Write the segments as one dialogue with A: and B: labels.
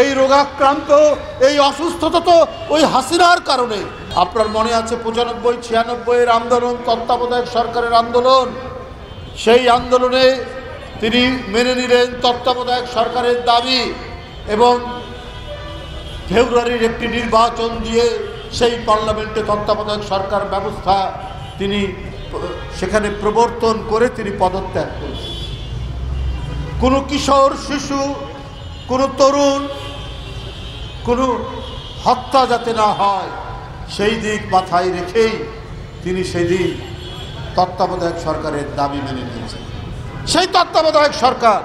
A: এই রোগাক্রান্ত, এই অসুস্থতা তো ওই হাসিনার কারণে। আপনার মনে আছে 95-96 আন্দোলন, তত্ত্বাবধায়ক সরকারের আন্দোলন। সেই আন্দোলনে তিনি মেনে নিলেন তত্ত্বাবধায়ক সরকারের দাবি এবং ফেব্রুয়ারির একটি নির্বাচন দিয়ে সেই পার্লামেন্টে তত্ত্বাবধায়ক সরকার ব্যবস্থা তিনি সেখানে প্রবর্তন করে তিনি পদত্যাগ করেছেন। কোনো কিশোর, শিশু, কোনো তরুণ, কোনো হত্যা যাতে না হয় সেই দিক মাথায় রেখেই তিনি সেদিন তত্ত্বাবধায়ক সরকারের দাবি মেনে নিয়েছেন। সেই তত্ত্বাবধায়ক সরকার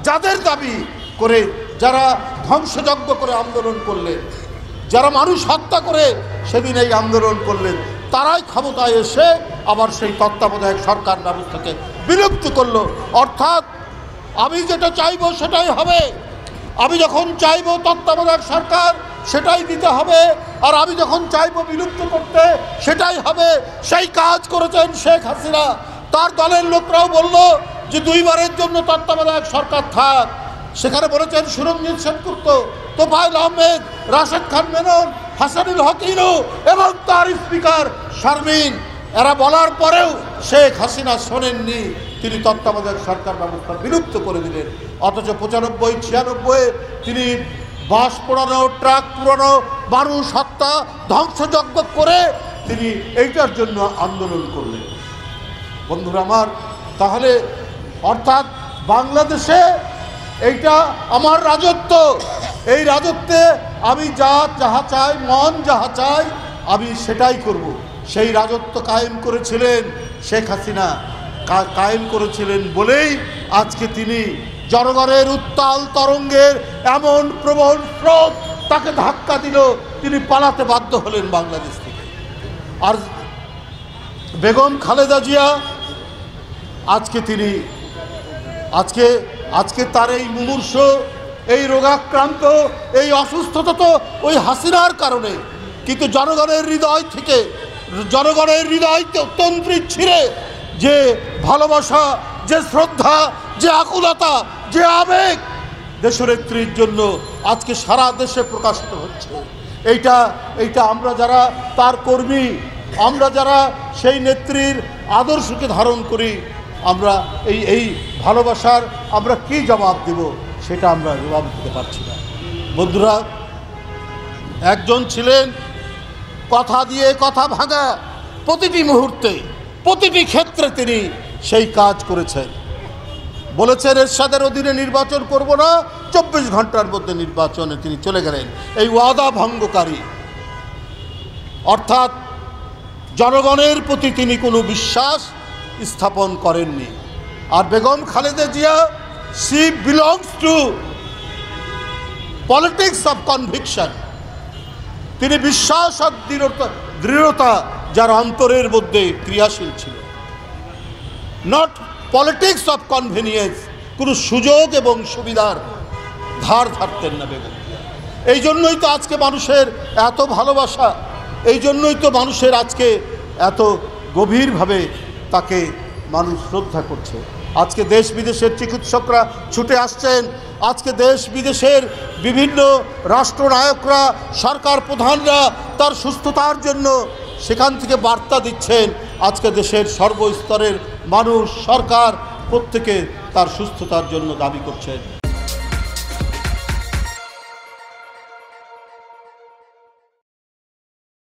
A: যাদের দাবি করে, যারা ধ্বংসযজ্ঞ করে আন্দোলন করলেন, যারা মানুষ হত্যা করে সেদিন এই আন্দোলন করলেন, তারাই ক্ষমতায় এসে আবার সেই তত্ত্বাবধায়ক সরকার ব্যবস্থাকে বিলুপ্ত করলো। অর্থাৎ আমি যেটা চাইবো সেটাই হবে, আমি যখন চাইবো তত্ত্বাবধায়ক সরকার সেটাই দিতে হবে, আর আমি যখন চাইবো বিলুপ্ত করতে সেটাই হবে। সেই কাজ করেছেন শেখ হাসিনা। তার দলের লোকরাও বলল যে 2 বারের জন্য তত্ত্বাবধায়ক সরকার থাক। সেখানে বলেছেন সুরঞ্জিত সেনগুপ্ত, তোফায়েল আহমেদ, রাশেদ খান মেনন, হাসানুল হক ইনু এবং তার স্পিকার শারমিন। এরা বলার পরেও শেখ হাসিনা শোনেননি, তিনি তত্ত্বাবধায়ক সরকার ব্যবস্থা বিলুপ্ত করে দিলেন। অথচ 95-96 তিনি বাস পোড়ানো, ট্রাক পুরানো, মানুষ হত্যা, ধ্বংসযজ্ঞ করে তিনি এইটার জন্য আন্দোলন করলেন। বন্ধুরা আমার, তাহলে অর্থাৎ বাংলাদেশে এইটা আমার রাজত্ব, এই রাজত্বে আমি যাহা চাই, মন যাহা চাই আমি সেটাই করব। সেই রাজত্ব কায়েম করেছিলেন শেখ হাসিনা, কায়েম করেছিলেন বলেই আজকে তিনি জনগণের উত্তাল তরঙ্গের এমন প্রবল স্রোত তাকে ধাক্কা দিল, তিনি পালাতে বাধ্য হলেন বাংলাদেশ থেকে। আর বেগম খালেদা জিয়া আজকে তিনি আজকে তার এই মুমূর্ষ, এই রোগাক্রান্ত, এই অসুস্থতা তো ওই হাসিনার কারণে। কিন্তু জনগণের হৃদয় থেকে, জনগণের হৃদয় তন্ত্রী ছিঁড়ে যে ভালোবাসা, যে শ্রদ্ধা, যে আকুলতা, যে আবেগ দেশনেত্রীর জন্য আজকে সারা দেশে প্রকাশিত হচ্ছে। এইটা আমরা যারা তার কর্মী, আমরা যারা সেই নেত্রীর আদর্শকে ধারণ করি, আমরা এই ভালোবাসার আমরা কি জবাব দেব সেটা আমরা জবাব দিতে পারছি না। বন্ধুরা, একজন ছিলেন কথা দিয়ে কথা ভাঙা, প্রতিটি মুহূর্তে, প্রতিটি ক্ষেত্রে তিনি সেই কাজ করেছেন। বলেছেন এরশাদের অধীনে নির্বাচন করব না, 24 ঘন্টার মধ্যে নির্বাচনে তিনি চলে গেলেন। এই ওয়াদা ভঙ্গকারী, অর্থাৎ জনগণের প্রতি তিনি কোনো বিশ্বাস স্থাপন করেননি। আর Begum Khaleda Zia, she belongs to politics of conviction। তিনি বিশ্বাস আর দৃঢ়তা যার অন্তরের মধ্যে ক্রিয়াশীল ছিল, নট পলিটিক্স অফ কনভেনিয়েন্স। কোনো সুযোগ এবং সুবিধার ধার ধারতেন না বেগম। এই জন্যই তো আজকে মানুষের এত ভালোবাসা, এই জন্যই তো মানুষের আজকে এত গভীরভাবে তাকে মানুষ শ্রদ্ধা করছে। আজকে দেশ বিদেশের চিকিৎসকরা ছুটে আসছেন, আজকে দেশ বিদেশের বিভিন্ন রাষ্ট্রনায়করা, সরকার প্রধানরা তার সুস্থতার জন্য সেখান থেকে বার্তা দিচ্ছেন। আজকে দেশের সর্বস্তরের মানুষ, সরকার প্রত্যেকে তার সুস্থতার জন্য দাবি করছেন।